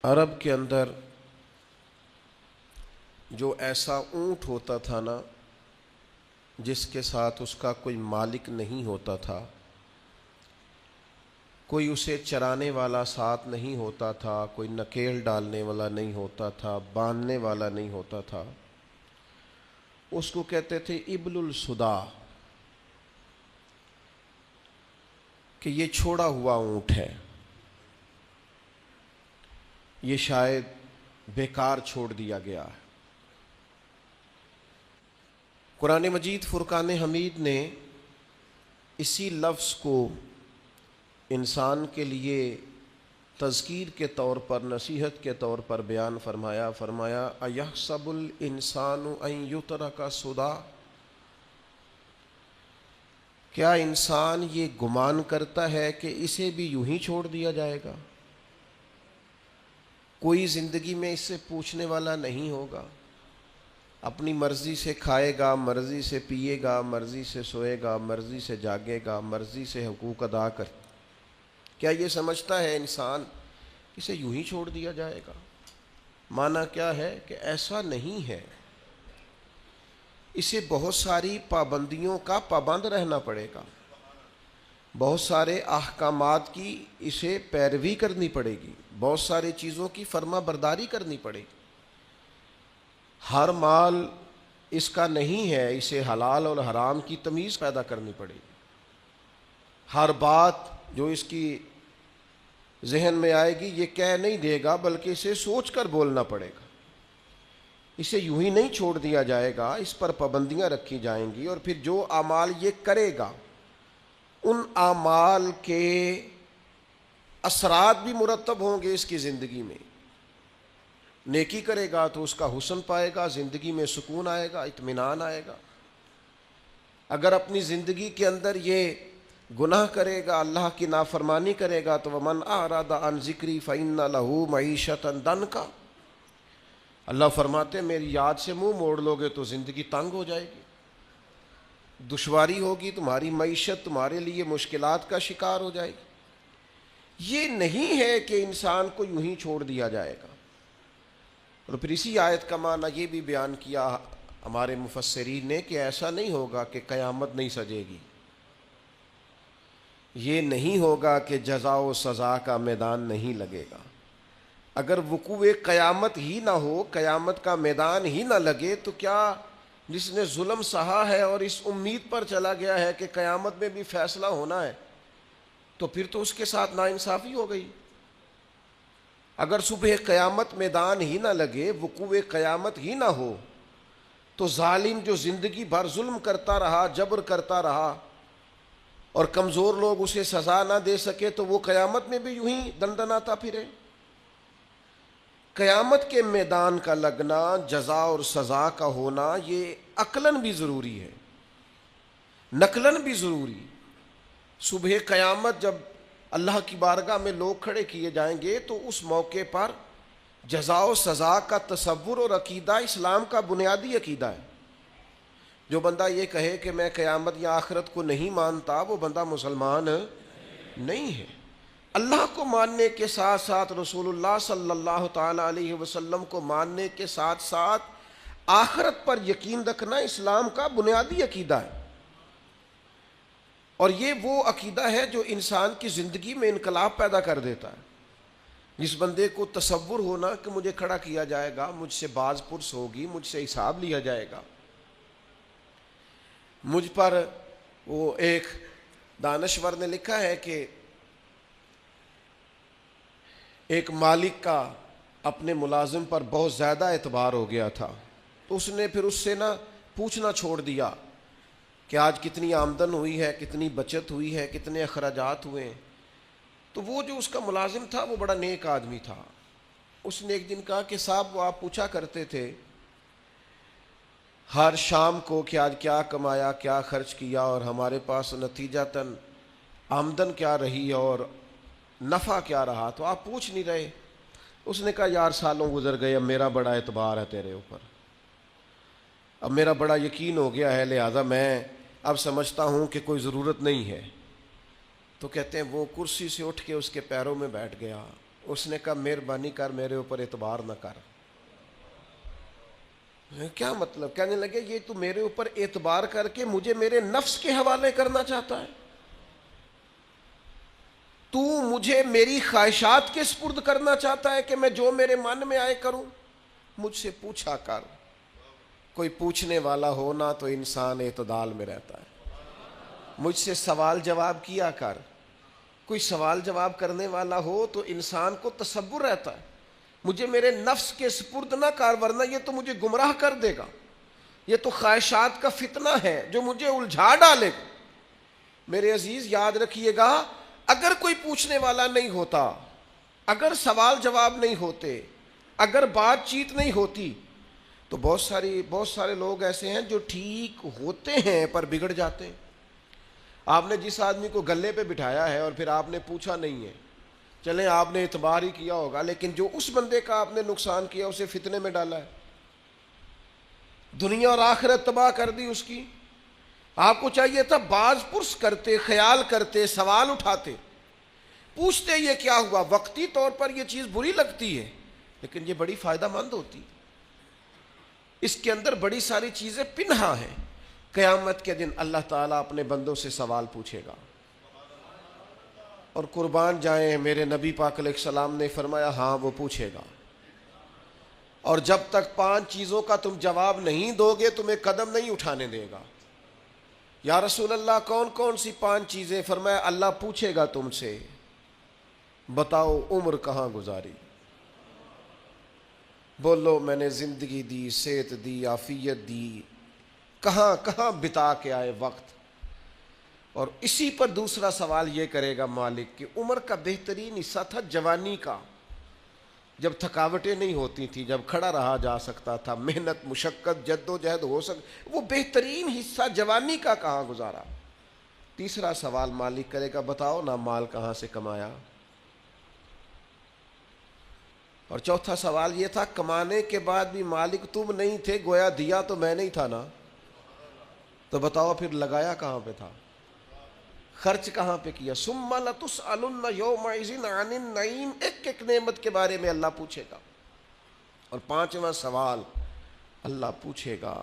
عرب کے اندر جو ایسا اونٹ ہوتا تھا نا جس کے ساتھ اس کا کوئی مالک نہیں ہوتا تھا، کوئی اسے چرانے والا ساتھ نہیں ہوتا تھا، کوئی نکیل ڈالنے والا نہیں ہوتا تھا، باندھنے والا نہیں ہوتا تھا، اس کو کہتے تھے ابل الصدا، کہ یہ چھوڑا ہوا اونٹ ہے، یہ شاید بیکار چھوڑ دیا گیا ہے۔ قرآن مجید فرقان حمید نے اسی لفظ کو انسان کے لیے تذکیر کے طور پر، نصیحت کے طور پر بیان فرمایا۔ اَيَحْسَبُ الْإِنسَانُ أَن يُتْرَكَ سُدًى، کیا انسان یہ گمان کرتا ہے کہ اسے بھی یوں ہی چھوڑ دیا جائے گا؟ کوئی زندگی میں اس سے پوچھنے والا نہیں ہوگا، اپنی مرضی سے کھائے گا، مرضی سے پیے گا، مرضی سے سوئے گا، مرضی سے جاگے گا، مرضی سے حقوق ادا کر۔ کیا یہ سمجھتا ہے انسان اسے یوں ہی چھوڑ دیا جائے گا؟ معنی کیا ہے کہ ایسا نہیں ہے، اسے بہت ساری پابندیوں کا پابند رہنا پڑے گا، بہت سارے احکامات کی اسے پیروی کرنی پڑے گی، بہت ساری چیزوں کی فرما برداری کرنی پڑے گی۔ ہر مال اس کا نہیں ہے، اسے حلال اور حرام کی تمیز پیدا کرنی پڑے گی۔ ہر بات جو اس کی ذہن میں آئے گی یہ کہہ نہیں دے گا، بلکہ اسے سوچ کر بولنا پڑے گا۔ اسے یوں ہی نہیں چھوڑ دیا جائے گا، اس پر پابندیاں رکھی جائیں گی، اور پھر جو اعمال یہ کرے گا ان اعمال کے اثرات بھی مرتب ہوں گے اس کی زندگی میں۔ نیکی کرے گا تو اس کا حسن پائے گا، زندگی میں سکون آئے گا، اطمینان آئے گا۔ اگر اپنی زندگی کے اندر یہ گناہ کرے گا، اللہ کی نافرمانی کرے گا، تو وَمَنْ أَعْرَضَ عَنْ ذِكْرِي فَإِنَّ لَهُ مَعِيشَةً ضَنْكًا، اللہ فرماتے ہیں میری یاد سے منہ موڑ لو گے تو زندگی تنگ ہو جائے گی، دشواری ہوگی، تمہاری معیشت تمہارے لیے مشکلات کا شکار ہو جائے گی۔ یہ نہیں ہے کہ انسان کو یوں ہی چھوڑ دیا جائے گا۔ اور پھر اسی آیت کا معنی یہ بھی بیان کیا ہمارے مفسرین نے کہ ایسا نہیں ہوگا کہ قیامت نہیں سجے گی، یہ نہیں ہوگا کہ جزا و سزا کا میدان نہیں لگے گا۔ اگر وقوع قیامت ہی نہ ہو، قیامت کا میدان ہی نہ لگے، تو کیا جس نے ظلم سہا ہے اور اس امید پر چلا گیا ہے کہ قیامت میں بھی فیصلہ ہونا ہے، تو پھر تو اس کے ساتھ ناانصافی ہو گئی۔ اگر صبح قیامت میدان ہی نہ لگے، وقوع قیامت ہی نہ ہو، تو ظالم جو زندگی بھر ظلم کرتا رہا، جبر کرتا رہا، اور کمزور لوگ اسے سزا نہ دے سکے، تو وہ قیامت میں بھی یوں ہی دندناتا پھرے۔ قیامت کے میدان کا لگنا، جزا اور سزا کا ہونا، یہ عقلاً بھی ضروری ہے، نقلاً بھی ضروری۔ صبح قیامت جب اللہ کی بارگاہ میں لوگ کھڑے کیے جائیں گے تو اس موقع پر جزا و سزا کا تصور اور عقیدہ اسلام کا بنیادی عقیدہ ہے۔ جو بندہ یہ کہے کہ میں قیامت یا آخرت کو نہیں مانتا، وہ بندہ مسلمان نہیں ہے۔ اللہ کو ماننے کے ساتھ ساتھ رسول اللہ صلی اللہ تعالی علیہ وسلم کو ماننے کے ساتھ ساتھ آخرت پر یقین رکھنا اسلام کا بنیادی عقیدہ ہے، اور یہ وہ عقیدہ ہے جو انسان کی زندگی میں انقلاب پیدا کر دیتا ہے۔ جس بندے کو تصور ہونا کہ مجھے کھڑا کیا جائے گا، مجھ سے باز پرس ہوگی، مجھ سے حساب لیا جائے گا، مجھ پر، وہ ایک دانشور نے لکھا ہے کہ ایک مالک کا اپنے ملازم پر بہت زیادہ اعتبار ہو گیا تھا، تو اس نے پھر اس سے پوچھنا چھوڑ دیا کہ آج کتنی آمدن ہوئی ہے، کتنی بچت ہوئی ہے، کتنے اخراجات ہوئے ہیں۔ تو وہ جو اس کا ملازم تھا وہ بڑا نیک آدمی تھا، اس نے ایک دن کہا کہ صاحب وہ آپ پوچھا کرتے تھے ہر شام کو کہ آج کیا کمایا، کیا خرچ کیا، اور ہمارے پاس نتیجتاً آمدن کیا رہی اور نفع کیا رہا، تو آپ پوچھ نہیں رہے۔ اس نے کہا یار سالوں گزر گئے، اب میرا بڑا اعتبار ہے تیرے اوپر، اب میرا بڑا یقین ہو گیا ہے، لہذا میں اب سمجھتا ہوں کہ کوئی ضرورت نہیں ہے۔ تو کہتے ہیں وہ کرسی سے اٹھ کے اس کے پیروں میں بیٹھ گیا، اس نے کہا مہربانی کر میرے اوپر اعتبار نہ کر. کیا مطلب؟ کہنے لگے یہ تو میرے اوپر اعتبار کر کے مجھے میرے نفس کے حوالے کرنا چاہتا ہے, تو مجھے میری خواہشات کے سپرد کرنا چاہتا ہے کہ میں جو میرے من میں آئے کروں. مجھ سے پوچھا کر. کوئی پوچھنے والا ہونا تو انسان اعتدال میں رہتا ہے. مجھ سے سوال جواب کیا کر. کوئی سوال جواب کرنے والا ہو تو انسان کو تصور رہتا ہے. مجھے میرے نفس کے سپرد نہ کر, ورنہ یہ تو مجھے گمراہ کر دے گا. یہ تو خواہشات کا فتنہ ہے جو مجھے الجھا ڈالے گا. میرے عزیز یاد رکھیے گا, اگر کوئی پوچھنے والا نہیں ہوتا, اگر سوال جواب نہیں ہوتے, اگر بات چیت نہیں ہوتی, تو بہت سارے لوگ ایسے ہیں جو ٹھیک ہوتے ہیں پر بگڑ جاتے ہیں. آپ نے جس آدمی کو گلے پہ بٹھایا ہے اور پھر آپ نے پوچھا نہیں ہے, چلیں آپ نے اعتبار ہی کیا ہوگا, لیکن جو اس بندے کا آپ نے نقصان کیا اسے فتنے میں ڈالا ہے, دنیا اور آخرت تباہ کر دی اس کی. آپ کو چاہیے تھا باز پرس کرتے, خیال کرتے, سوال اٹھاتے, پوچھتے یہ کیا ہوا. وقتی طور پر یہ چیز بری لگتی ہے لیکن یہ بڑی فائدہ مند ہوتی. اس کے اندر بڑی ساری چیزیں پنہا ہیں. قیامت کے دن اللہ تعالیٰ اپنے بندوں سے سوال پوچھے گا, اور قربان جائیں میرے نبی پاک علیہ السلام نے فرمایا ہاں وہ پوچھے گا. اور جب تک 5 چیزوں کا تم جواب نہیں دو گے تمہیں قدم نہیں اٹھانے دے گا. یا رسول اللہ کون کون سی 5 چیزیں؟ فرمایا اللہ پوچھے گا تم سے, بتاؤ عمر کہاں گزاری. بولو میں نے زندگی دی, صحت دی, عافیت دی, کہاں کہاں بتا کے آئے وقت. اور اسی پر دوسرا سوال یہ کرے گا مالک کہ عمر کا بہترین حصہ تھا جوانی کا, جب تھکاوٹیں نہیں ہوتی تھی, جب کھڑا رہا جا سکتا تھا, محنت مشقت جد و جہد ہو وہ بہترین حصہ جوانی کا کہاں گزارا. تیسرا سوال مالک کرے گا بتاؤ نا مال کہاں سے کمایا. اور چوتھا سوال یہ تھا کمانے کے بعد بھی مالک تم نہیں تھے, گویا دیا تو میں نہیں تھا نا, تو بتاؤ پھر لگایا کہاں پہ تھا, خرچ کہاں پہ کیا. ثم لتسألن یومئذ عن النعیم. ایک ایک نعمت کے بارے میں اللہ پوچھے گا. اور 5واں سوال اللہ پوچھے گا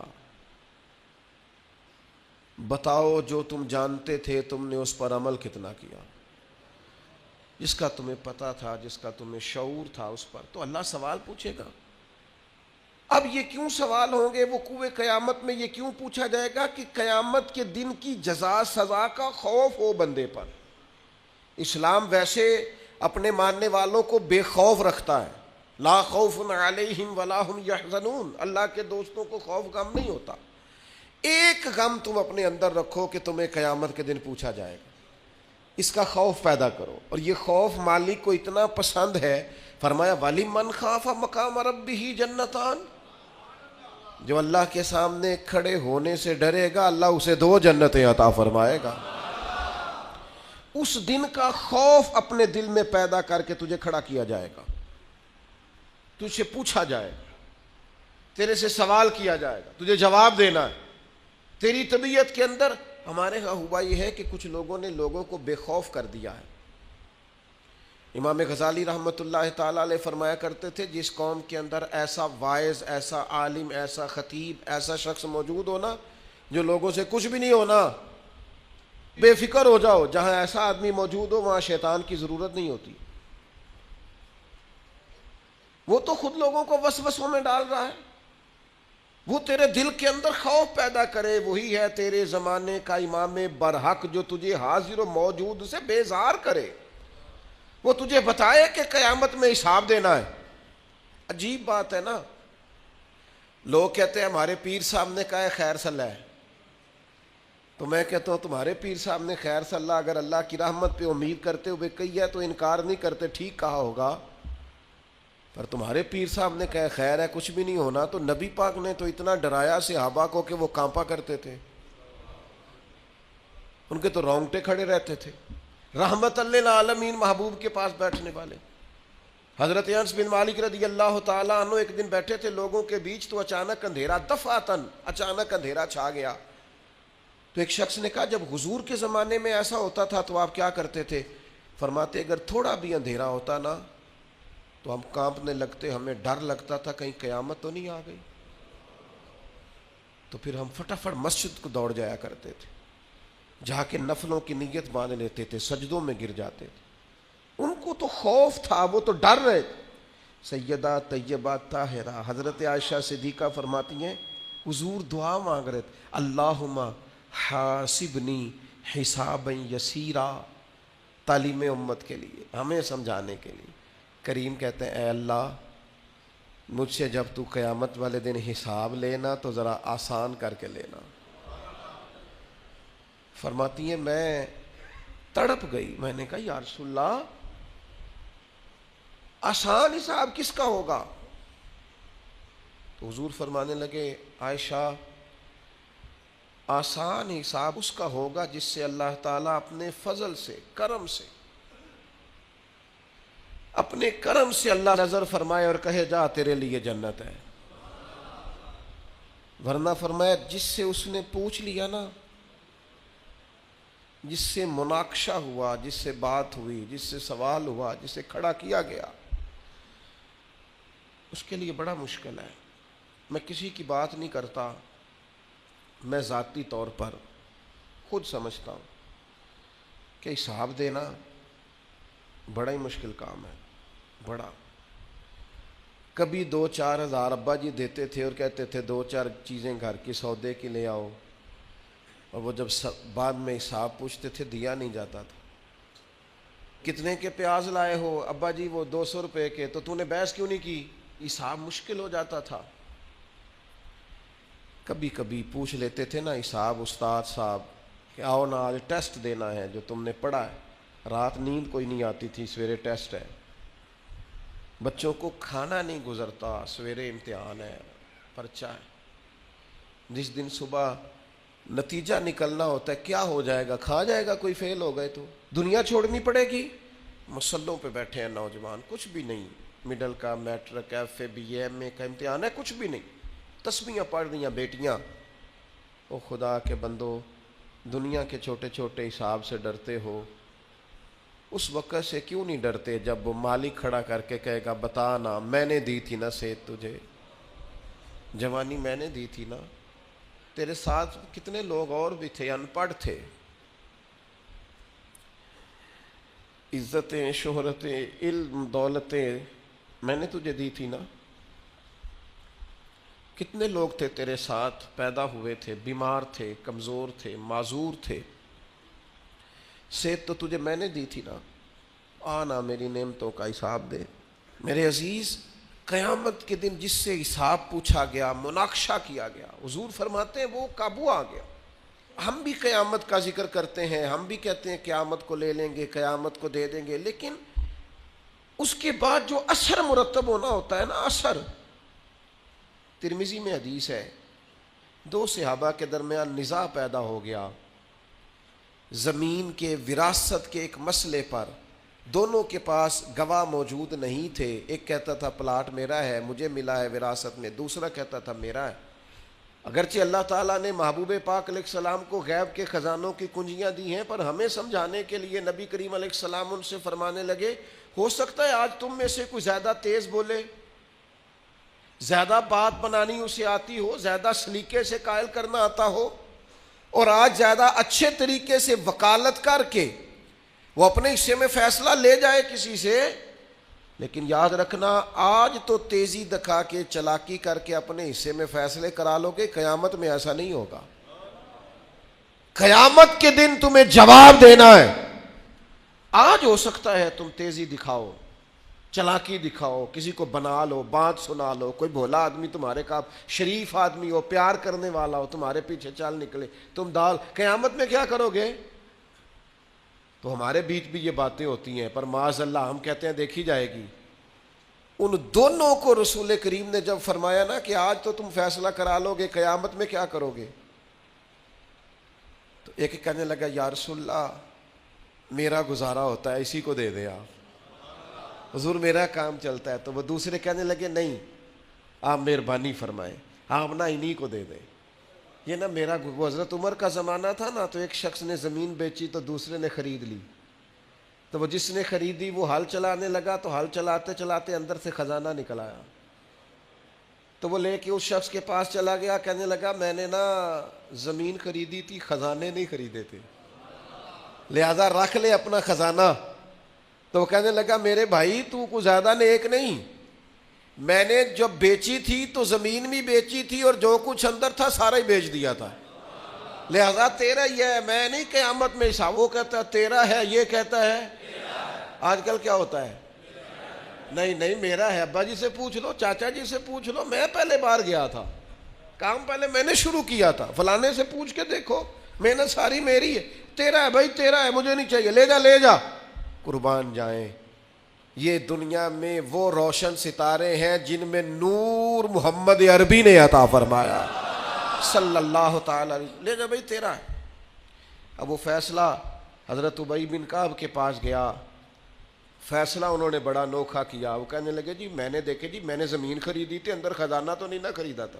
بتاؤ جو تم جانتے تھے تم نے اس پر عمل کتنا کیا. جس کا تمہیں پتا تھا, جس کا تمہیں شعور تھا اس پر تو اللہ سوال پوچھے گا. اب یہ کیوں سوال ہوں گے وقوع قیامت میں؟ یہ کیوں پوچھا جائے گا کہ قیامت کے دن کی جزا سزا کا خوف ہو بندے پر. اسلام ویسے اپنے ماننے والوں کو بے خوف رکھتا ہے, لا خوف علیہم ولا هم یحزنون. اللہ کے دوستوں کو خوف غم نہیں ہوتا. ایک غم تم اپنے اندر رکھو کہ تمہیں قیامت کے دن پوچھا جائے گا, اس کا خوف پیدا کرو. اور یہ خوف مالک کو اتنا پسند ہے, فرمایا وَلِمَنْ خَافَ مَقَامَ رَبِّهِ جَنَّتَانِ. جو اللہ کے سامنے کھڑے ہونے سے ڈرے گا اللہ اسے 2 جنتیں عطا فرمائے گا. اس دن کا خوف اپنے دل میں پیدا کر کے تجھے کھڑا کیا جائے گا, تجھ سے پوچھا جائے گا, تیرے سے سوال کیا جائے گا, تجھے جواب دینا ہے. تیری طبیعت کے اندر ہمارے ہاں ہوا یہ ہے کہ کچھ لوگوں نے لوگوں کو بے خوف کر دیا ہے. امام غزالی رحمۃ اللہ تعالیٰ علیہ فرمایا کرتے تھے جس قوم کے اندر ایسا واعظ, ایسا عالم, ایسا خطیب, ایسا شخص موجود ہونا جو لوگوں سے کچھ بھی نہیں ہونا, بے فکر ہو جاؤ. جہاں ایسا آدمی موجود ہو وہاں شیطان کی ضرورت نہیں ہوتی. وہ تو خود لوگوں کو وسوسوں میں ڈال رہا ہے. وہ تیرے دل کے اندر خوف پیدا کرے, وہی ہے تیرے زمانے کا امام برحق جو تجھے حاضر و موجود سے بیزار کرے. وہ تجھے بتائے کہ قیامت میں حساب دینا ہے. عجیب بات ہے نا, لوگ کہتے ہیں ہمارے پیر صاحب نے کہا ہے خیر صلی ہے, تو میں کہتا ہوں تمہارے پیر صاحب نے خیر صلی اللہ اگر اللہ کی رحمت پہ امید کرتے ہوئے کہی ہے تو انکار نہیں کرتے, ٹھیک کہا ہوگا. پر تمہارے پیر صاحب نے کہا خیر ہے کچھ بھی نہیں ہونا, تو نبی پاک نے تو اتنا ڈرایا صحابہ کو کہ وہ کانپا کرتے تھے, ان کے تو رونگٹے کھڑے رہتے تھے. رحمت للعالمین محبوب کے پاس بیٹھنے والے حضرت انس بن مالک رضی اللہ تعالیٰ عنہ ایک دن بیٹھے تھے لوگوں کے بیچ, تو اچانک اندھیرا, دفعتاً اچانک اندھیرا چھا گیا. تو ایک شخص نے کہا جب حضور کے زمانے میں ایسا ہوتا تھا تو آپ کیا کرتے تھے؟ فرماتے اگر تھوڑا بھی اندھیرا ہوتا نا تو ہم کانپنے لگتے, ہمیں ڈر لگتا تھا کہیں قیامت تو نہیں آ گئی. تو پھر ہم فٹافٹ مسجد کو دوڑ جایا کرتے تھے, جا کے نفلوں کی نیت باندھ لیتے تھے, سجدوں میں گر جاتے تھے. ان کو تو خوف تھا, وہ تو ڈر رہے تھے. سیدہ طیبہ طاہرہ حضرت عائشہ صدیقہ فرماتی ہیں حضور دعا مانگ رہے تھے, اللہم حاسبنی حسابا یسیرا, تعلیم امت کے لیے, ہمیں سمجھانے کے لیے. کریم کہتے ہیں اے اللہ مجھ سے جب تو قیامت والے دن حساب لینا تو ذرا آسان کر کے لینا. فرماتی ہیں میں تڑپ گئی, میں نے کہا یا رسول اللہ آسان حساب کس کا ہوگا؟ تو حضور فرمانے لگے عائشہ آسان حساب اس کا ہوگا جس سے اللہ تعالیٰ اپنے فضل سے, کرم سے, اپنے کرم سے اللہ نظر فرمائے اور کہے جا تیرے لیے جنت ہے. ورنہ فرمایا جس سے اس نے پوچھ لیا نا, جس سے مناقشہ ہوا, جس سے بات ہوئی, جس سے سوال ہوا, جس سے کھڑا کیا گیا, اس کے لیے بڑا مشکل ہے. میں کسی کی بات نہیں کرتا, میں ذاتی طور پر خود سمجھتا ہوں کہ حساب دینا بڑا ہی مشکل کام ہے, بڑا. کبھی 2-4 ہزار ابا جی دیتے تھے اور کہتے تھے 2-4 چیزیں گھر کی سودے کی لے آؤ, اور وہ جب بعد میں حساب پوچھتے تھے دیا نہیں جاتا تھا. کتنے کے پیاز لائے ہو ابا جی؟ وہ 200 روپے کے. تو نے بحث کیوں نہیں کی؟ حساب مشکل ہو جاتا تھا. کبھی کبھی پوچھ لیتے تھے نا حساب استاد صاحب کہ آؤ نا آج ٹیسٹ دینا ہے جو تم نے پڑھا ہے. رات نیند کوئی نہیں آتی تھی, سویرے ٹیسٹ ہے. بچوں کو کھانا نہیں گزرتا, سویرے امتحان ہے, پرچہ ہے. جس دن صبح نتیجہ نکلنا ہوتا ہے کیا ہو جائے گا, کھا جائے گا کوئی, فیل ہو گئے تو دنیا چھوڑنی پڑے گی. مسلوں پہ بیٹھے ہیں نوجوان, کچھ بھی نہیں, مڈل کا, matric, F A, B A, M A کا امتحان ہے, کچھ بھی نہیں, تسبیحاں پڑھ رہی ہیں بیٹیاں. او خدا کے بندو, دنیا کے چھوٹے چھوٹے حساب سے ڈرتے ہو, اس وقت سے کیوں نہیں ڈرتے جب وہ مالک کھڑا کر کے کہے گا بتا نا میں نے دی تھی نا صحت تجھے, جوانی میں نے دی تھی نا, تیرے ساتھ کتنے لوگ اور بھی تھے ان پڑھ تھے, عزتیں, شہرتیں, علم, دولتیں میں نے تجھے دی تھی نا. کتنے لوگ تھے تیرے ساتھ پیدا ہوئے تھے, بیمار تھے, کمزور تھے, معذور تھے, صحت تو تجھے میں نے دی تھی نا. آنا میری نعمتوں کا حساب دے. میرے عزیز, قیامت کے دن جس سے حساب پوچھا گیا, مناقشہ کیا گیا, حضور فرماتے ہیں وہ قابو آ گیا. ہم بھی قیامت کا ذکر کرتے ہیں, ہم بھی کہتے ہیں قیامت کو لے لیں گے, قیامت کو دے دیں گے, لیکن اس کے بعد جو اثر مرتب ہونا ہوتا ہے نا, اثر. ترمذی میں حدیث ہے 2 صحابہ کے درمیان نزاع پیدا ہو گیا زمین کے وراثت کے ایک مسئلے پر. دونوں کے پاس گواہ موجود نہیں تھے. ایک کہتا تھا پلاٹ میرا ہے, مجھے ملا ہے وراثت میں, دوسرا کہتا تھا میرا ہے. اگرچہ اللہ تعالیٰ نے محبوب پاک علیہ السلام کو غیب کے خزانوں کی کنجیاں دی ہیں, پر ہمیں سمجھانے کے لیے نبی کریم علیہ السلام ان سے فرمانے لگے ہو سکتا ہے آج تم میں سے کوئی زیادہ تیز بولے, زیادہ بات بنانی اسے آتی ہو, زیادہ سلیقے سے قائل کرنا آتا ہو, اور آج زیادہ اچھے طریقے سے وکالت کر کے وہ اپنے حصے میں فیصلہ لے جائے کسی سے. لیکن یاد رکھنا آج تو تیزی دکھا کے, چلاکی کر کے اپنے حصے میں فیصلے کرا لو گے, قیامت میں ایسا نہیں ہوگا. قیامت کے دن تمہیں جواب دینا ہے. آج ہو سکتا ہے تم تیزی دکھاؤ, چلاکی دکھاؤ, کسی کو بنا لو, بات سنا لو, کوئی بھولا آدمی تمہارے کا شریف آدمی ہو, پیار کرنے والا ہو, تمہارے پیچھے چل نکلے, تم دال. قیامت میں کیا کرو گے؟ تو ہمارے بیچ بھی یہ باتیں ہوتی ہیں, پر معاذ اللہ ہم کہتے ہیں دیکھی جائے گی. ان دونوں کو رسول کریم نے جب فرمایا نا کہ آج تو تم فیصلہ کرا لو گے, قیامت میں کیا کرو گے؟ تو ایک کہنے لگا یا رسول اللہ میرا گزارا ہوتا ہے, اسی کو دے دے آپ, حضور میرا کام چلتا ہے. تو وہ دوسرے کہنے لگے نہیں آپ مہربانی فرمائیں, آپ نا انہی کو دے دیں. یہ نا میرا, وہ حضرت عمر کا زمانہ تھا نا, تو ایک شخص نے زمین بیچی تو دوسرے نے خرید لی. تو وہ جس نے خریدی وہ ہل چلانے لگا، تو ہل چلاتے چلاتے اندر سے خزانہ نکل آیا، تو وہ لے کے اس شخص کے پاس چلا گیا، کہنے لگا میں نے نا زمین خریدی تھی، خزانے نہیں خریدے تھے، لہذا رکھ لے اپنا خزانہ۔ تو وہ کہنے لگا میرے بھائی تو کچھ زیادہ نیک نہیں، میں نے جب بیچی تھی تو زمین بھی بیچی تھی اور جو کچھ اندر تھا سارا ہی بیچ دیا تھا، لہذا تیرا یہ ہے، میں نہیں قیامت میں حساب، وہ کہتا ہے تیرا ہے، یہ کہتا ہے آج کل کیا ہوتا ہے، نہیں نہیں میرا ہے، ابا جی سے پوچھ لو، چاچا جی سے پوچھ لو، میں پہلے بار گیا تھا، کام پہلے میں نے شروع کیا تھا، فلانے سے پوچھ کے دیکھو، محنت ساری میری ہے، تیرا ہے بھائی تیرا ہے، مجھے نہیں چاہیے، لے جا قربان جائیں۔ یہ دنیا میں وہ روشن ستارے ہیں جن میں نور محمد عربی نے عطا فرمایا صلی اللہ تعالی علیہ، لے جا بھائی تیرا ہے۔ اب وہ فیصلہ حضرت ابی بن کعب کے پاس گیا، فیصلہ انہوں نے بڑا انوکھا کیا، وہ کہنے لگے جی میں نے دیکھے جی میں نے زمین خریدی تھی، اندر خزانہ تو نہیں نہ خریدا تھا،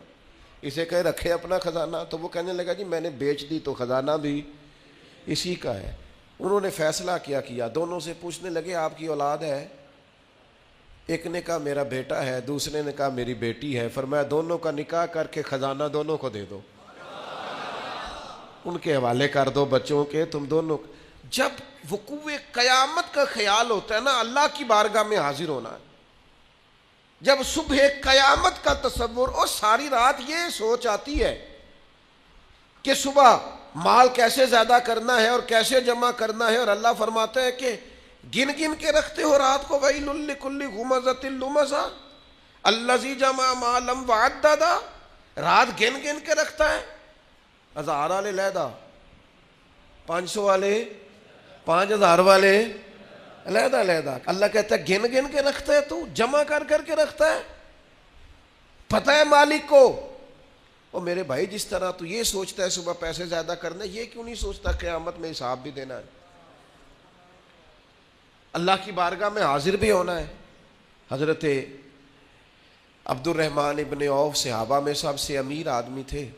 اسے کہے رکھے اپنا خزانہ، تو وہ کہنے لگا جی میں نے بیچ دی تو خزانہ بھی اسی کا ہے۔ انہوں نے فیصلہ کیا، دونوں سے پوچھنے لگے آپ کی اولاد ہے؟ ایک نے کہا میرا بیٹا ہے، دوسرے نے کہا میری بیٹی ہے، فرمایا دونوں کا نکاح کر کے خزانہ دونوں کو دے دو، ان کے حوالے کر دو بچوں کے، تم دونوں۔ جب وقوع قیامت کا خیال ہوتا ہے نا، اللہ کی بارگاہ میں حاضر ہونا ہے، جب صبح قیامت کا تصور، اور ساری رات یہ سوچ آتی ہے کہ صبح مال کیسے زیادہ کرنا ہے اور کیسے جمع کرنا ہے، اور اللہ فرماتا ہے کہ گن گن کے رکھتے ہو رات کو، وَيْلٌ لِّكُلِّ هُمَزَةٍ لُمَزَةٍ الَّذِي جَمَعَ مَالًا وَعَدَّدَ، رات گن گن کے رکھتا ہے، 1000 والے علیحدہ، 500 والے، 5000 والے علیحدہ علیحدہ، اللہ کہتا ہے گن گن کے رکھتا ہے، تو جمع کر کر کے رکھتا ہے، پتہ ہے مالک کو۔ اور میرے بھائی جس طرح تو یہ سوچتا ہے صبح پیسے زیادہ کرنے، یہ کیوں نہیں سوچتا قیامت میں حساب بھی دینا ہے، اللہ کی بارگاہ میں حاضر بھی ہونا ہے۔ حضرت عبد الرحمن ابن عوف صحابہ میں سب سے امیر آدمی تھے،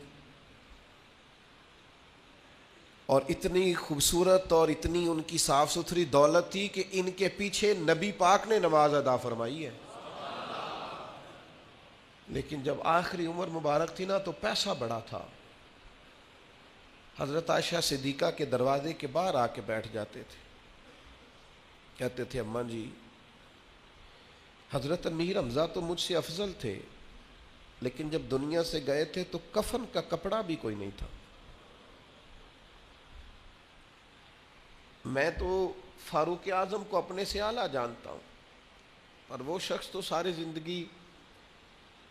اور اتنی خوبصورت اور اتنی ان کی صاف ستھری دولت تھی کہ ان کے پیچھے نبی پاک نے نماز ادا فرمائی ہے، لیکن جب آخری عمر مبارک تھی نا تو پیسہ بڑا تھا، حضرت عائشہ صدیقہ کے دروازے کے باہر آ کے بیٹھ جاتے تھے، کہتے تھے اماں جی حضرت امیر حمزہ تو مجھ سے افضل تھے، لیکن جب دنیا سے گئے تھے تو کفن کا کپڑا بھی کوئی نہیں تھا، میں تو فاروق اعظم کو اپنے سے اعلیٰ جانتا ہوں، پر وہ شخص تو ساری زندگی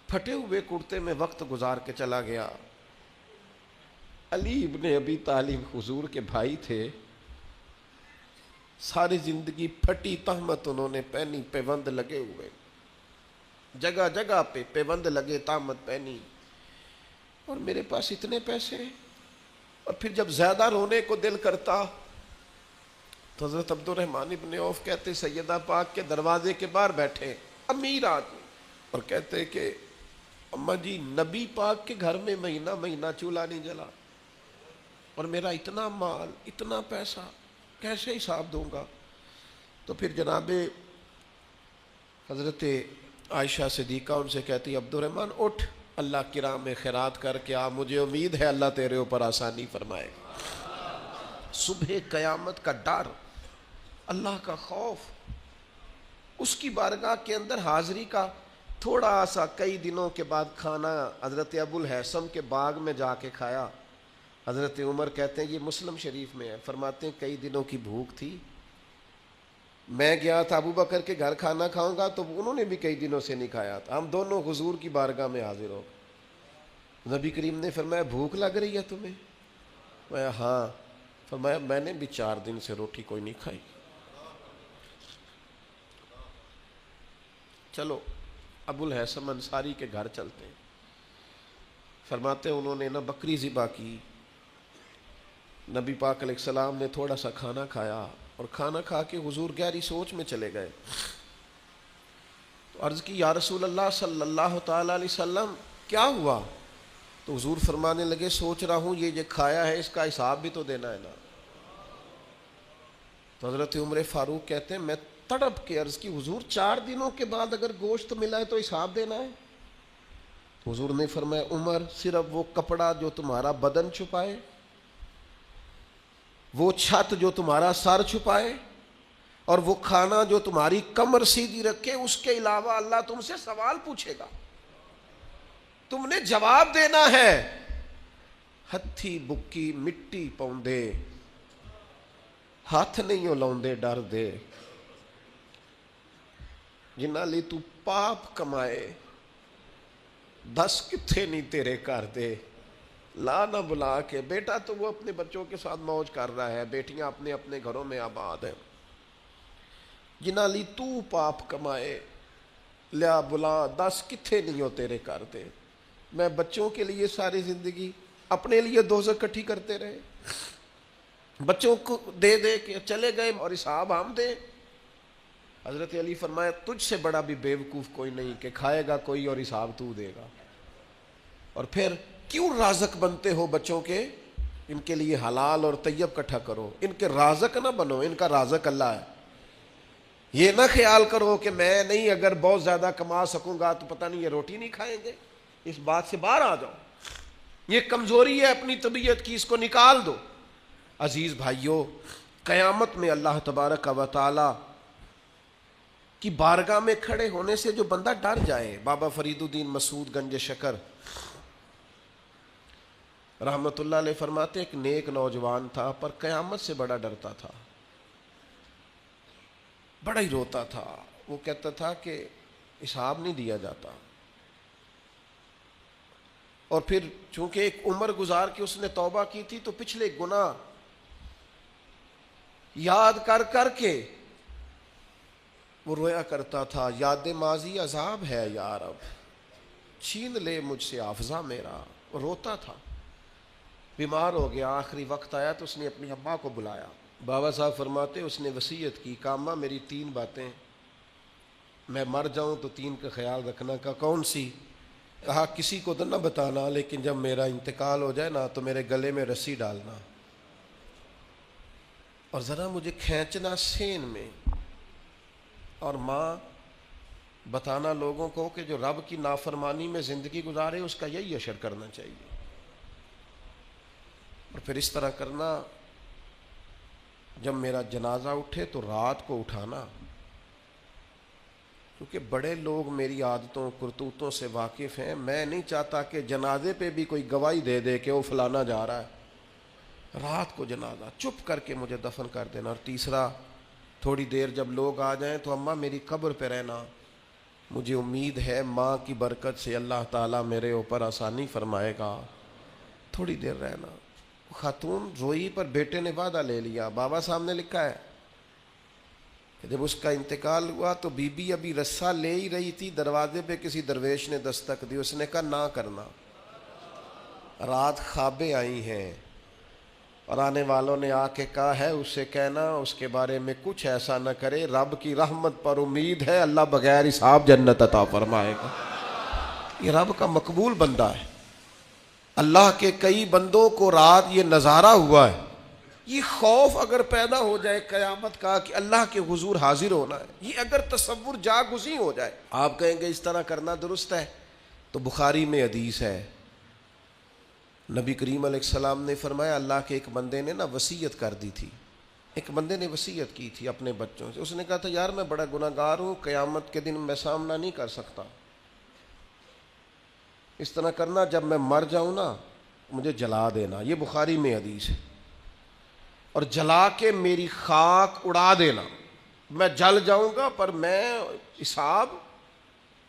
پھٹے ہوئے کرتے میں وقت گزار کے چلا گیا۔ علی ابن ابی طالب حضور کے بھائی تھے، ساری زندگی پھٹی تہمت انہوں نے پہنی، پیوند لگے ہوئے، جگہ جگہ پہ پیوند لگے، تہمت پہنی، اور میرے پاس اتنے پیسے، اور پھر جب زیادہ رونے کو دل کرتا تو حضرت عبد الرحمن ابن عوف کہتے سیدہ پاک کے دروازے کے باہر بیٹھے امیر آدمی، اور کہتے کہ اماں جی نبی پاک کے گھر میں مہینہ مہینہ چولہا نہیں جلا، اور میرا اتنا مال اتنا پیسہ کیسے حساب دوں گا؟ تو پھر جناب حضرت عائشہ صدیقہ ان سے کہتی عبد الرحمن اٹھ، اللہ کی راہ میں خیرات کر کے آ، مجھے امید ہے اللہ تیرے اوپر آسانی فرمائے گا۔ صبح قیامت کا ڈر، اللہ کا خوف، اس کی بارگاہ کے اندر حاضری کا تھوڑا سا، کئی دنوں کے بعد کھانا حضرت ابو الحسن کے باغ میں جا کے کھایا، حضرت عمر کہتے ہیں یہ مسلم شریف میں ہے، فرماتے ہیں کئی دنوں کی بھوک تھی، میں گیا تھا ابو بکر کے گھر کھانا کھاؤں گا تو انہوں نے بھی کئی دنوں سے نہیں کھایا تھا، ہم دونوں حضور کی بارگاہ میں حاضر ہو گئے۔ نبی کریم نے فرمایا بھوک لگ رہی ہے تمہیں؟ میں ہاں، فرمایا میں نے بھی 4 دن سے روٹی کوئی نہیں کھائی، چلو ابو الحسن انصاری کے گھر چلتے ہیں۔ فرماتے ہیں انہوں نے نا بکری ذبح کی، نبی پاک علیہ السلام نے تھوڑا سا کھانا کھایا، اور کھانا کھا کے حضور گہری سوچ میں چلے گئے، تو عرض کی یا رسول اللہ صلی اللہ تعالی علیہ وسلم کیا ہوا؟ تو حضور فرمانے لگے سوچ رہا ہوں یہ جو کھایا ہے اس کا حساب بھی تو دینا ہے نا، تو حضرت عمر فاروق کہتے ہیں میں تڑپ کے عرض کی حضور 4 دنوں کے بعد اگر گوشت ملا ہے تو حساب دینا ہے؟ حضور نے فرمایا عمر صرف وہ کپڑا جو تمہارا بدن چھپائے، وہ چھت جو تمہارا سر چھپائے، اور وہ کھانا جو تمہاری کمر سیدھی رکھے، اس کے علاوہ اللہ تم سے سوال پوچھے گا، تم نے جواب دینا ہے۔ ہتھی بکی مٹی پاؤندے، ہاتھ نہیں ہلاؤندے ڈر دے، جنہاں لی تو پاپ کمائے دس کتھے نہیں تیرے کر دے، لا نہ بلا کے۔ بیٹا تو وہ اپنے بچوں کے ساتھ موج کر رہا ہے، بیٹیاں اپنے اپنے گھروں میں آباد ہیں، جنہاں لی تو پاپ کمائے لیا بلا، 10 کتھے نہیں ہو تیرے کر دے۔ میں بچوں کے لیے ساری زندگی اپنے لیے دوزخ کٹھی کرتے رہے، بچوں کو دے دے کے چلے گئے اور حساب ہم دیں۔ حضرت علی فرمایا تجھ سے بڑا بھی بیوقوف کوئی نہیں کہ کھائے گا کوئی اور حساب تو دے گا، اور پھر کیوں رازق بنتے ہو بچوں کے؟ ان کے لیے حلال اور طیب کٹھا کرو، ان کے رازق نہ بنو، ان کا رازق اللہ ہے۔ یہ نہ خیال کرو کہ میں نہیں اگر بہت زیادہ کما سکوں گا تو پتہ نہیں یہ روٹی نہیں کھائیں گے، اس بات سے باہر آ جاؤ، یہ کمزوری ہے اپنی طبیعت کی، اس کو نکال دو۔ عزیز بھائیوں، قیامت میں اللہ تبارک و تعالی کی بارگاہ میں کھڑے ہونے سے جو بندہ ڈر جائے، بابا فرید الدین مسعود گنج شکر رحمت اللہ علیہ فرماتے ایک نیک نوجوان تھا پر قیامت سے بڑا ڈرتا تھا، بڑا ہی روتا تھا۔ وہ کہتا تھا کہ حساب نہیں دیا جاتا، اور پھر چونکہ ایک عمر گزار کے اس نے توبہ کی تھی تو پچھلے گناہ یاد کر کر کے وہ رویا کرتا تھا، یاد ماضی عذاب ہے یا رب، چھین لے مجھ سے حافظہ میرا۔ وہ روتا تھا، بیمار ہو گیا، آخری وقت آیا تو اس نے اپنی اماں کو بلایا۔ بابا صاحب فرماتے اس نے وصیت کی کہ اماں میری 3 باتیں، میں مر جاؤں تو 3 کا خیال رکھنا۔ کا کون سی؟ کہا کسی کو تو نہ بتانا، لیکن جب میرا انتقال ہو جائے نا تو میرے گلے میں رسی ڈالنا، اور ذرا مجھے کھینچنا سین میں، اور ماں بتانا لوگوں کو کہ جو رب کی نافرمانی میں زندگی گزارے اس کا یہی اشر کرنا چاہیے، اور پھر اس طرح کرنا جب میرا جنازہ اٹھے تو رات کو اٹھانا، کیونکہ بڑے لوگ میری عادتوں کرتوتوں سے واقف ہیں، میں نہیں چاہتا کہ جنازے پہ بھی کوئی گواہی دے دے کہ وہ فلانا جا رہا ہے۔ رات کو جنازہ چپ کر کے مجھے دفن کر دینا، اور تیسرا تھوڑی دیر جب لوگ آ جائیں تو اماں میری قبر پہ رہنا، مجھے امید ہے ماں کی برکت سے اللہ تعالیٰ میرے اوپر آسانی فرمائے گا، تھوڑی دیر رہنا۔ خاتون روئی پر بیٹے نے وعدہ لے لیا، بابا صاحب نے لکھا ہے کہ جب اس کا انتقال ہوا تو بی بی ابھی رسہ لے ہی رہی تھی، دروازے پہ کسی درویش نے دستک دی، اس نے کہا نہ کرنا، رات خوابیں آئی ہیں، اور آنے والوں نے آ کے کہا ہے اس سے کہنا اس کے بارے میں کچھ ایسا نہ کرے، رب کی رحمت پر امید ہے، اللہ بغیر حساب جنت عطا فرمائے گا۔ یہ رب کا مقبول بندہ ہے، اللہ کے کئی بندوں کو رات یہ نظارہ ہوا ہے۔ یہ خوف اگر پیدا ہو جائے قیامت کا کہ اللہ کے حضور حاضر ہونا ہے، یہ اگر تصور جاگزیں ہو جائے، آپ کہیں گے اس طرح کرنا درست ہے، تو بخاری میں حدیث ہے، نبی کریم علیہ السلام نے فرمایا اللہ کے ایک بندے نے نا وصیت کر دی تھی، ایک بندے نے وصیت کی تھی اپنے بچوں سے، اس نے کہا تھا یار میں بڑا گناہ گار ہوں، قیامت کے دن میں سامنا نہیں کر سکتا، اس طرح کرنا جب میں مر جاؤں نا مجھے جلا دینا، یہ بخاری میں حدیث ہے، اور جلا کے میری خاک اڑا دینا، میں جل جاؤں گا پر میں حساب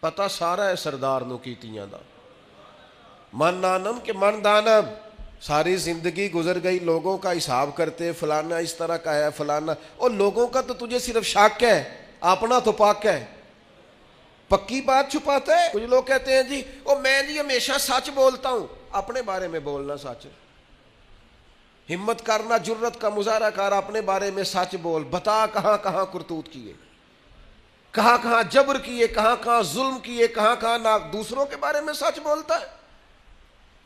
پتہ سارا ہے سردار نو کیتیاں دا، من نانم کہ من دانم، ساری زندگی گزر گئی لوگوں کا حساب کرتے، فلانا اس طرح کا ہے، فلانا، اور لوگوں کا تو تجھے صرف شک ہے، اپنا تو پاک ہے، پکی بات چھپاتا ہے۔ کچھ لوگ کہتے ہیں جی او میں جی ہمیشہ سچ بولتا ہوں، اپنے بارے میں بولنا سچ، ہمت کرنا جرت کا مظاہرہ کر، اپنے بارے میں سچ بول، بتا کہاں کہاں کرتوت کیے، کہاں کہاں جبر کیے، کہاں کہاں ظلم کیے، کہاں کہاں دوسروں کے بارے میں سچ بولتا ہے،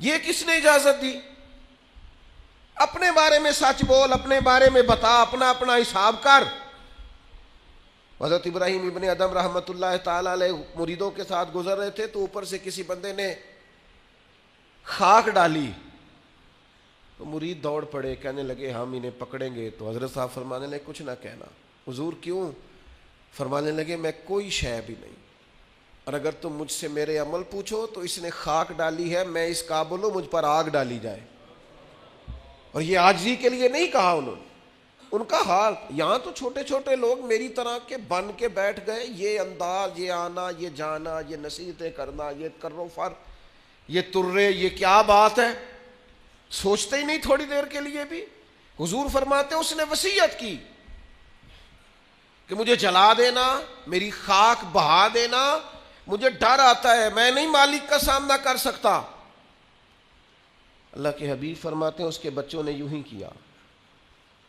یہ کس نے اجازت دی؟ اپنے بارے میں سچ بول، اپنے بارے میں بتا، اپنا اپنا حساب کر۔ حضرت ابراہیم ابن ادم رحمۃ اللہ تعالی علیہ مریدوں کے ساتھ گزر رہے تھے تو اوپر سے کسی بندے نے خاک ڈالی تو مرید دوڑ پڑے، کہنے لگے ہم انہیں پکڑیں گے۔ تو حضرت صاحب فرمانے لگے کچھ نہ کہنا۔ حضور کیوں؟ فرمانے لگے میں کوئی شے بھی نہیں، اور اگر تم مجھ سے میرے عمل پوچھو تو اس نے خاک ڈالی ہے، میں اس قابل ہوں مجھ پر آگ ڈالی جائے۔ اور یہ عاجزی کے لیے نہیں کہا انہوں نے، ان کا حال یہاں تو چھوٹے چھوٹے لوگ میری طرح کے بن کے بیٹھ گئے، یہ انداز، یہ آنا، یہ جانا، یہ نصیحتیں کرنا، یہ کرو فر، یہ ترے، یہ کیا بات ہے، سوچتے ہی نہیں تھوڑی دیر کے لیے بھی۔ حضور فرماتے ہیں اس نے وصیت کی کہ مجھے جلا دینا، میری خاک بہا دینا، مجھے ڈر آتا ہے، میں نہیں مالک کا سامنا کر سکتا۔ اللہ کے حبیب فرماتے ہیں اس کے بچوں نے یوں ہی کیا،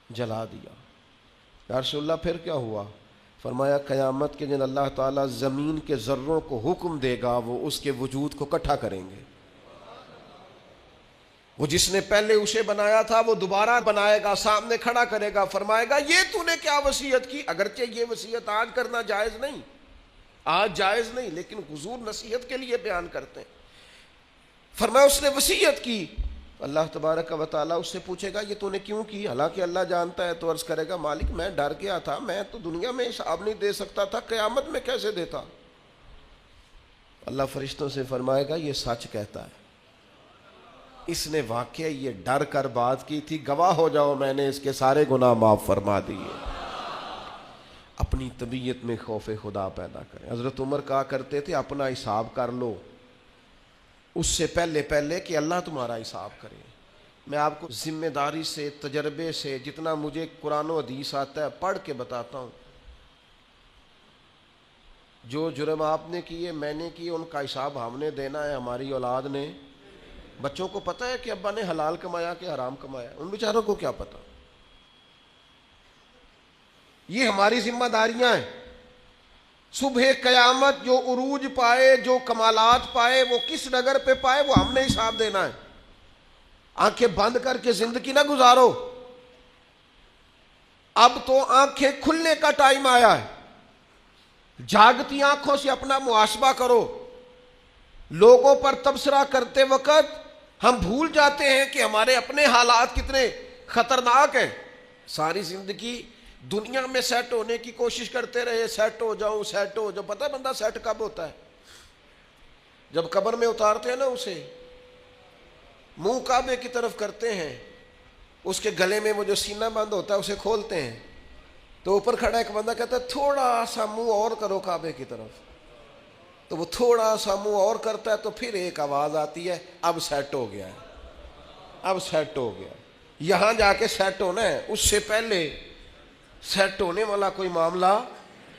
جلا دیا۔ یا رسول اللہ پھر کیا ہوا؟ فرمایا قیامت کے دن اللہ تعالیٰ زمین کے ذروں کو حکم دے گا وہ اس کے وجود کو اکٹھا کریں گے۔ وہ جس نے پہلے اسے بنایا تھا وہ دوبارہ بنائے گا، سامنے کھڑا کرے گا، فرمائے گا یہ تو نے کیا وصیت کی؟ اگرچہ یہ وصیت آج کرنا جائز نہیں، آج جائز نہیں، لیکن حضور نصیحت کے لیے بیان کرتے ہیں۔ فرمایا اس نے وصیت کی، اللہ تبارک و تعالیٰ اس سے پوچھے گا یہ تو نے کیوں کی؟ حالانکہ اللہ جانتا ہے، تو عرض کرے گا مالک میں ڈر گیا تھا، میں تو دنیا میں حساب نہیں دے سکتا تھا، قیامت میں کیسے دیتا؟ اللہ فرشتوں سے فرمائے گا یہ سچ کہتا ہے، اس نے واقعی یہ ڈر کر بات کی تھی، گواہ ہو جاؤ میں نے اس کے سارے گناہ معاف فرما دیے۔ اپنی طبیعت میں خوف خدا پیدا کریں۔ حضرت عمر کہا کرتے تھے اپنا حساب کر لو اس سے پہلے کہ اللہ تمہارا حساب کرے۔ میں آپ کو ذمہ داری سے، تجربے سے، جتنا مجھے قرآن و حدیث آتا ہے پڑھ کے بتاتا ہوں۔ جو جرم آپ نے کیے، میں نے کیے، ان کا حساب ہم نے دینا ہے، ہماری اولاد نے۔ بچوں کو پتہ ہے کہ ابا نے حلال کمایا کہ حرام کمایا؟ ان بیچاروں کو کیا پتہ؟ یہ ہماری ذمہ داریاں ہیں۔ صبح قیامت جو عروج پائے، جو کمالات پائے، وہ کس ڈگر پہ پائے، وہ ہم نے حساب دینا ہے۔ آنکھیں بند کر کے زندگی نہ گزارو، اب تو آنکھیں کھلنے کا ٹائم آیا ہے۔ جاگتی آنکھوں سے اپنا محاسبہ کرو۔ لوگوں پر تبصرہ کرتے وقت ہم بھول جاتے ہیں کہ ہمارے اپنے حالات کتنے خطرناک ہیں۔ ساری زندگی دنیا میں سیٹ ہونے کی کوشش کرتے رہے، سیٹ ہو جاؤں، سیٹ ہو جاؤں۔ پتہ ہے بندہ سیٹ کب ہوتا ہے؟ جب قبر میں اتارتے ہیں نا اسے، منہ کعبے کی طرف کرتے ہیں، اس کے گلے میں وہ جو سینہ بند ہوتا ہے اسے کھولتے ہیں، تو اوپر کھڑا ایک بندہ کہتا ہے تھوڑا سا منہ اور کرو کعبے کی طرف، تو وہ تھوڑا سا منہ اور کرتا ہے تو پھر ایک آواز آتی ہے اب سیٹ ہو گیا ہے، اب سیٹ ہو گیا۔ یہاں جا کے سیٹ ہونا ہے، اس سے پہلے سیٹ ہونے والا کوئی معاملہ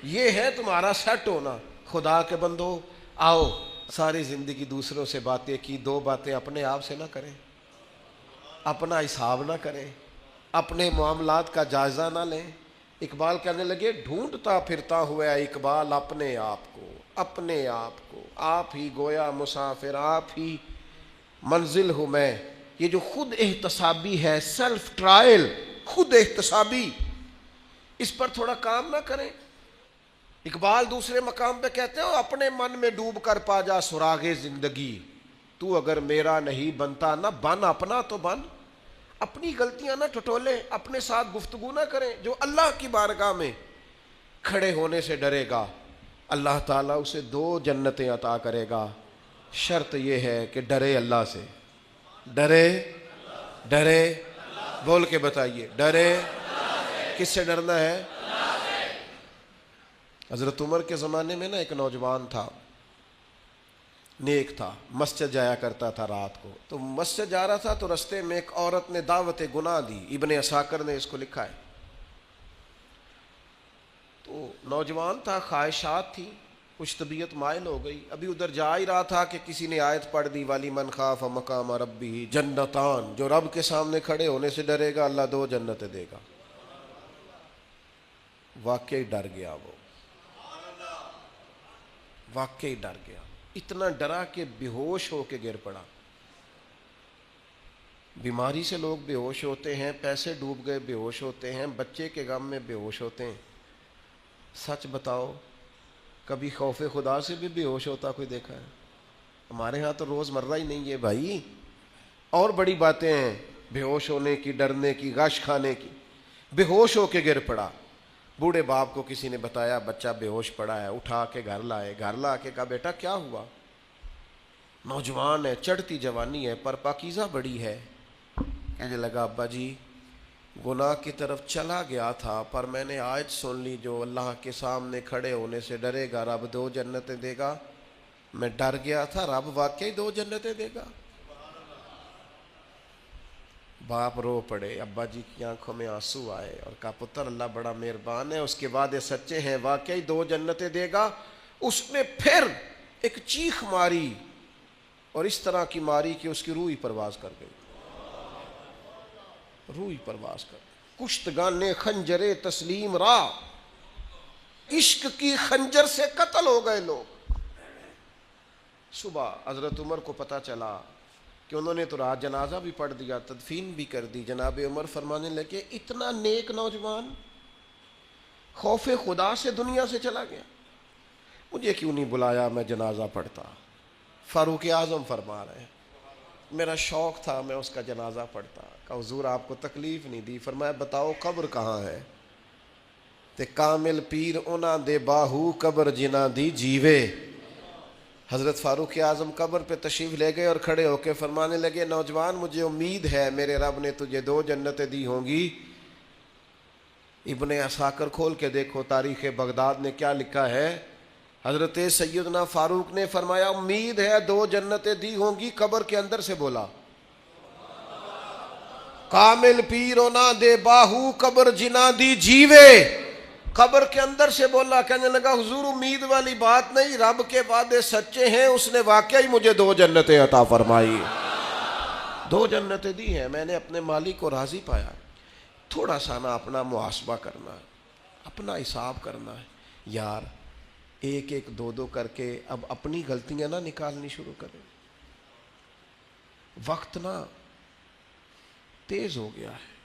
یہ ہے تمہارا سیٹ ہونا۔ خدا کے بندو آؤ، ساری زندگی دوسروں سے باتیں کی، دو باتیں اپنے آپ سے نہ کریں، اپنا حساب نہ کریں، اپنے معاملات کا جائزہ نہ لیں۔ اقبال کہنے لگے ڈھونڈتا پھرتا ہوا اقبال اپنے آپ کو، اپنے آپ کو، آپ ہی گویا مسافر، آپ ہی منزل ہوں میں۔ یہ جو خود احتسابی ہے، سیلف ٹرائل، خود احتسابی، اس پر تھوڑا کام نہ کریں۔ اقبال دوسرے مقام پہ کہتے ہو اپنے من میں ڈوب کر پا جا سراغ زندگی، تو اگر میرا نہیں بنتا نہ بن، اپنا تو بن۔ اپنی غلطیاں نہ ٹٹولیں، اپنے ساتھ گفتگو نہ کریں۔ جو اللہ کی بارگاہ میں کھڑے ہونے سے ڈرے گا، اللہ تعالیٰ اسے 2 جنتیں عطا کرے گا۔ شرط یہ ہے کہ ڈرے اللہ سے، ڈرے بول کے بتائیے، ڈرے کس سے ڈرنا ہے؟ حضرت عمر کے زمانے میں نا ایک نوجوان تھا، نیک تھا، مسجد جایا کرتا تھا رات کو۔ تو مسجد جا رہا تھا تو رستے میں ایک عورت نے دعوت گناہ دی، ابن عساکر نے اس کو لکھا ہے۔ تو نوجوان تھا، خواہشات تھی، کچھ طبیعت مائل ہو گئی، ابھی ادھر جا ہی رہا تھا کہ کسی نے آیت پڑھ دی والی من خاف مقام ربہ جنتان، جو رب کے سامنے کھڑے ہونے سے ڈرے گا اللہ 2 جنتیں دے گا۔ واقعی ڈر گیا، وہ واقعی ڈر گیا، اتنا ڈرا کہ بے ہوش ہو کے گر پڑا۔ بیماری سے لوگ بے ہوش ہوتے ہیں، پیسے ڈوب گئے بے ہوش ہوتے ہیں، بچے کے غم میں بے ہوش ہوتے ہیں۔ سچ بتاؤ کبھی خوف خدا سے بھی بے ہوش ہوتا کوئی دیکھا ہے؟ ہمارے ہاں تو روز مرہ ہی نہیں ہے بھائی، اور بڑی باتیں ہیں بے ہوش ہونے کی، ڈرنے کی، غش کھانے کی۔ بے ہوش ہو کے گر پڑا، بوڑھے باپ کو کسی نے بتایا بچہ بے ہوش پڑا ہے، اٹھا کے گھر لائے، گھر لا کے کہا بیٹا کیا ہوا؟ نوجوان ہے، چڑھتی جوانی ہے، پر پاکیزہ بڑی ہے۔ کہنے لگا ابا جی گناہ کی طرف چلا گیا تھا، پر میں نے آیت سن لی جو اللہ کے سامنے کھڑے ہونے سے ڈرے گا رب 2 جنتیں دے گا۔ میں ڈر گیا تھا، رب واقعی 2 جنتیں دے گا۔ باپ رو پڑے، ابا جی کی آنکھوں میں آنسو آئے اور کہا پتر اللہ بڑا مہربان ہے، اس کے وعدے سچے ہیں، واقعی 2 جنتیں دے گا۔ اس نے پھر ایک چیخ ماری اور اس طرح کی ماری کہ اس کی روح ہی پرواز کر گئی، روح ہی پرواز کر گئی۔ کشتگان خنجر تسلیم را، عشق کی خنجر سے قتل ہو گئے لوگ۔ صبح حضرت عمر کو پتہ چلا کہ انہوں نے تو رات جنازہ بھی پڑھ دیا، تدفین بھی کر دی۔ جناب عمر فرمانے لگے اتنا نیک نوجوان خوف خدا سے دنیا سے چلا گیا، مجھے کیوں نہیں بلایا میں جنازہ پڑھتا؟ فاروق اعظم فرما رہے ہیں میرا شوق تھا میں اس کا جنازہ پڑھتا۔ کہا حضور آپ کو تکلیف نہیں دی؟ فرمایا بتاؤ قبر کہاں ہے؟ تے کامل پیر انہاں دے باہو قبر جنہاں دی جیوے۔ حضرت فاروق اعظم قبر پہ تشریف لے گئے اور کھڑے ہو کے فرمانے لگے نوجوان مجھے امید ہے میرے رب نے تجھے 2 جنتیں دی ہوں گی۔ ابن عساکر کھول کے دیکھو تاریخ بغداد نے کیا لکھا ہے۔ حضرت سیدنا فاروق نے فرمایا امید ہے 2 جنتیں دی ہوں گی، قبر کے اندر سے بولا کامل پیرونا دے باہو قبر جنا دی جیوے۔ قبر کے اندر سے بولا، کہنے لگا حضور امید والی بات نہیں، رب کے وعدے سچے ہیں، اس نے واقعی مجھے 2 جنتیں عطا فرمائی، 2 جنتیں دی ہیں، میں نے اپنے مالک کو راضی پایا۔ تھوڑا سا نا اپنا محاسبہ کرنا ہے، اپنا حساب کرنا ہے یار، 1 2 کر کے اب اپنی غلطیاں نہ نکالنی شروع کریں۔ وقت نا تیز ہو گیا ہے۔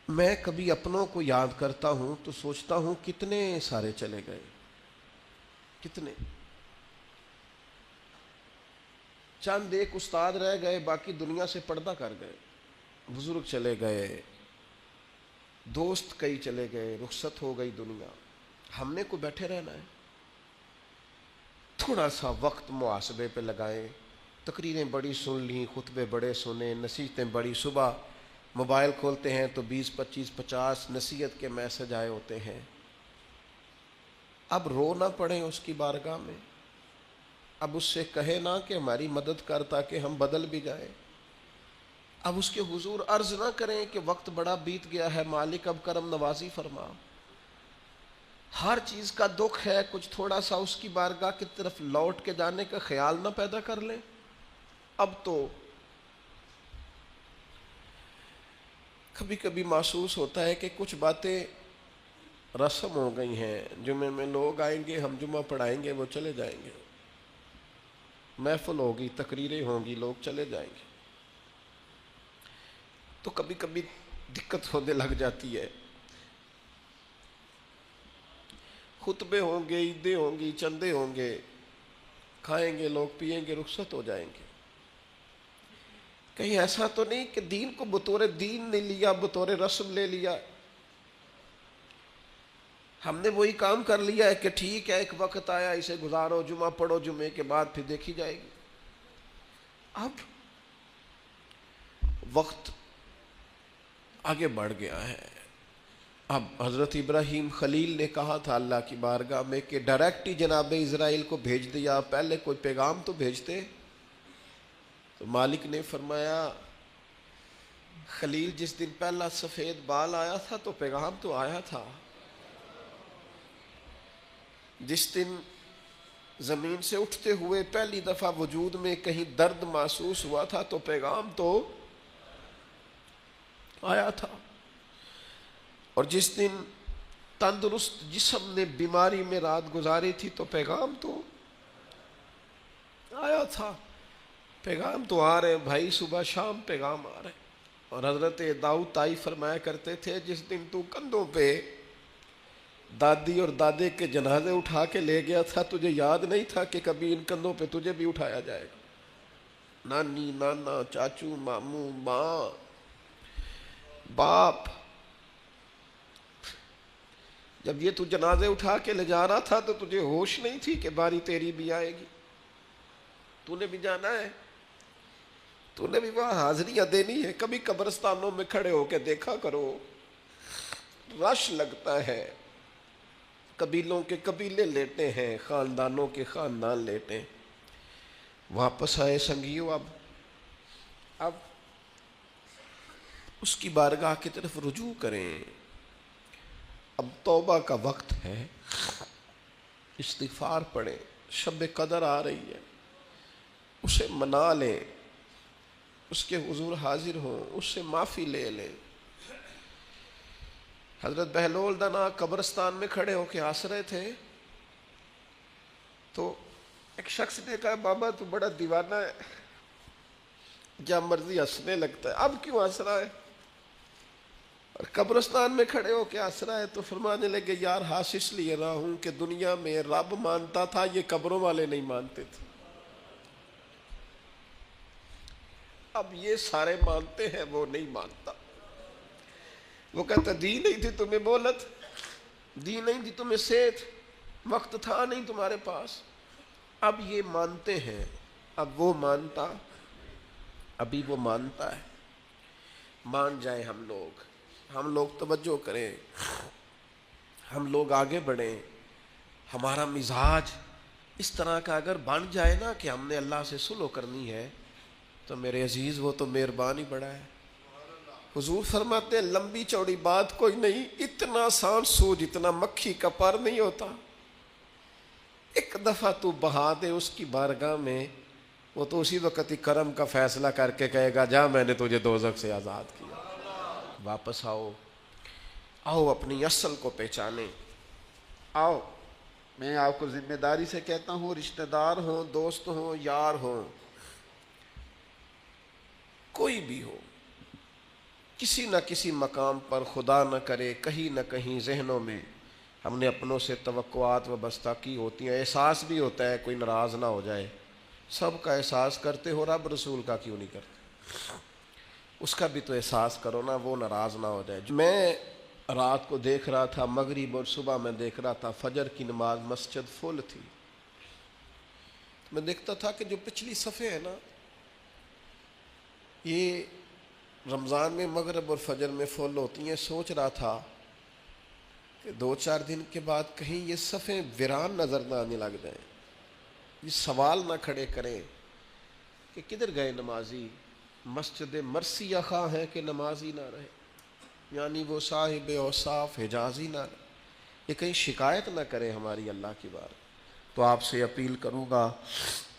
میں کبھی اپنوں کو یاد کرتا ہوں تو سوچتا ہوں کتنے سارے چلے گئے، کتنے، چند 1 استاد رہ گئے، باقی دنیا سے پردہ کر گئے، بزرگ چلے گئے، دوست کئی چلے گئے، رخصت ہو گئی دنیا۔ ہم نے کو بیٹھے رہنا ہے؟ تھوڑا سا وقت محاسبے پہ لگائیں، تقریریں بڑی سن لیں، خطبے بڑے سنیں، نصیحتیں بڑی، صبح موبائل کھولتے ہیں تو 20 25 50 نصیحت کے میسج آئے ہوتے ہیں۔ اب رو نہ پڑیں اس کی بارگاہ میں، اب اس سے کہے نہ کہ ہماری مدد کر تاکہ ہم بدل بھی جائیں، اب اس کے حضور عرض نہ کریں کہ وقت بڑا بیت گیا ہے مالک اب کرم نوازی فرما۔ ہر چیز کا دکھ ہے، کچھ تھوڑا سا اس کی بارگاہ کی طرف لوٹ کے جانے کا خیال نہ پیدا کر لیں۔ اب تو کبھی کبھی محسوس ہوتا ہے کہ کچھ باتیں رسم ہو گئی ہیں، جمعے میں لوگ آئیں گے، ہم جمعہ پڑھائیں گے، وہ چلے جائیں گے، محفل ہوگی، تقریریں ہوں گی، لوگ چلے جائیں گے، تو کبھی کبھی دقت ہونے لگ جاتی ہے۔ خطبے ہوں گے، عیدیں ہوں گی، چندے ہوں گے، کھائیں گے لوگ، پیئیں گے، رخصت ہو جائیں گے۔ کہیں ایسا تو نہیں کہ دین کو بطور دین نہیں لیا، بطور رسم لے لیا، ہم نے وہی کام کر لیا ہے کہ ٹھیک ہے ایک وقت آیا اسے گزارو، جمعہ پڑھو، جمعے کے بعد پھر دیکھی جائے گی۔ اب وقت آگے بڑھ گیا ہے۔ اب حضرت ابراہیم خلیل نے کہا تھا اللہ کی بارگاہ میں کہ ڈائریکٹ ہی جناب اسرائیل کو بھیج دیا، پہلے کوئی پیغام تو بھیجتے۔ تو مالک نے فرمایا خلیل جس دن پہلا سفید بال آیا تھا تو پیغام تو آیا تھا، جس دن زمین سے اٹھتے ہوئے پہلی دفعہ وجود میں کہیں درد محسوس ہوا تھا تو پیغام تو آیا تھا، اور جس دن تندرست جسم نے بیماری میں رات گزاری تھی تو پیغام تو آیا تھا۔ پیغام تو آ رہے ہیں بھائی، صبح شام پیغام آ رہے ہیں۔ اور حضرت داؤد طائی فرمایا کرتے تھے جس دن تو کندھوں پہ دادی اور دادے کے جنازے اٹھا کے لے گیا تھا، تجھے یاد نہیں تھا کہ کبھی ان کندھوں پہ تجھے بھی اٹھایا جائے گا؟ نانی، نانا، چاچو، ماموں، ماں، باپ، جب یہ تو جنازے اٹھا کے لے جا رہا تھا تو تجھے ہوش نہیں تھی کہ باری تیری بھی آئے گی؟ تو نے بھی جانا ہے، تو نے بھی وہاں حاضریاں دینی ہے۔ کبھی قبرستانوں میں کھڑے ہو کے دیکھا کرو، رش لگتا ہے، قبیلوں کے قبیلے لیٹے ہیں، خاندانوں کے خاندان لیٹے ہیں۔ واپس آئے سنگیو، اب اس کی بارگاہ کی طرف رجوع کریں۔ اب توبہ کا وقت ہے، استغفار پڑھیں، شب قدر آ رہی ہے، اسے منا لیں، اس کے حضور حاضر ہوں، اس سے معافی لے لیں۔ حضرت بہلول دانا قبرستان میں کھڑے ہو کے ہنس رہے تھے تو ایک شخص نے کہا بابا تو بڑا دیوانہ ہے، جب مرضی ہنسنے لگتا ہے، اب کیوں ہنس رہا ہے؟ اور قبرستان میں کھڑے ہو کے ہنس رہا ہے تو فرمانے لگے یار ہنس اس لیے رہا ہوں کہ دنیا میں رب مانتا تھا، یہ قبروں والے نہیں مانتے تھے، اب یہ سارے مانتے ہیں، وہ نہیں مانتا۔ وہ کہتا دی نہیں تھی تمہیں مہلت، دی نہیں تھی تمہیں صحت، وقت تھا نہیں تمہارے پاس، اب یہ مانتے ہیں، اب وہ مانتا، ابھی وہ مانتا ہے۔ مان جائیں ہم لوگ توجہ کریں، ہم لوگ آگے بڑھیں۔ ہمارا مزاج اس طرح کا اگر بن جائے نا کہ ہم نے اللہ سے صلح کرنی ہے تو میرے عزیز وہ تو مہربان ہی بڑا ہے۔ حضور فرماتے ہیں لمبی چوڑی بات کوئی نہیں، اتنا آسان سو جتنا مکھی کا پر نہیں ہوتا، ایک دفعہ تو بہا دے اس کی بارگاہ میں، وہ تو اسی وقت ہی کرم کا فیصلہ کر کے کہے گا جا میں نے تجھے دوزخ سے آزاد کیا۔ واپس آؤ اپنی اصل کو پہچانیں، آؤ۔ میں آپ کو ذمہ داری سے کہتا ہوں، رشتہ دار ہوں، دوست ہوں، یار ہوں، کوئی بھی ہو، کسی نہ کسی مقام پر خدا نہ کرے کہیں نہ کہیں ذہنوں میں ہم نے اپنوں سے توقعات وابستہ کی ہوتی ہیں، احساس بھی ہوتا ہے کوئی ناراض نہ ہو جائے، سب کا احساس کرتے ہو، رب رسول کا کیوں نہیں کرتے؟ اس کا بھی تو احساس کرو نا، وہ ناراض نہ ہو جائے۔ میں رات کو دیکھ رہا تھا، مغرب اور صبح میں دیکھ رہا تھا، فجر کی نماز مسجد فل تھی، میں دیکھتا تھا کہ جو پچھلی صفیں ہیں نا، یہ رمضان میں مغرب اور فجر میں فل ہوتی ہیں۔ سوچ رہا تھا کہ 2-4 دن کے بعد کہیں یہ صفیں ویران نظر نہ آنے لگ جائیں، یہ سوال نہ کھڑے کریں کہ کدھر گئے نمازی، مسجد مرثیہ خواہ ہیں کہ نمازی نہ رہے، یعنی وہ صاحب اوصاف حجازی نہ رہے، یہ کہیں شکایت نہ کرے ہماری اللہ کی بار۔ تو آپ سے اپیل کروں گا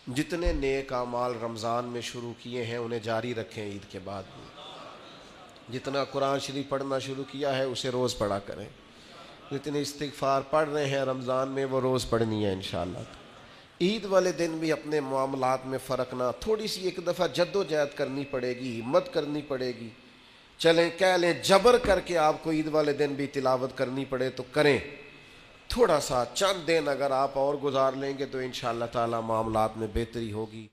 جتنے نیک اعمال رمضان میں شروع کیے ہیں انہیں جاری رکھیں عید کے بعد بھی، جتنا قرآن شریف پڑھنا شروع کیا ہے اسے روز پڑھا کریں، جتنے استغفار پڑھ رہے ہیں رمضان میں وہ روز پڑھنی ہے انشاءاللہ۔ عید والے دن بھی اپنے معاملات میں فرق نہ، تھوڑی سی ایک دفعہ جد و جہد کرنی پڑے گی، ہمت کرنی پڑے گی، چلیں کہہ لیں جبر کر کے آپ کو عید والے دن بھی تلاوت کرنی پڑے تو کریں، تھوڑا سا چند دن اگر آپ اور گزار لیں گے تو انشاءاللہ تعالی معاملات میں بہتری ہوگی۔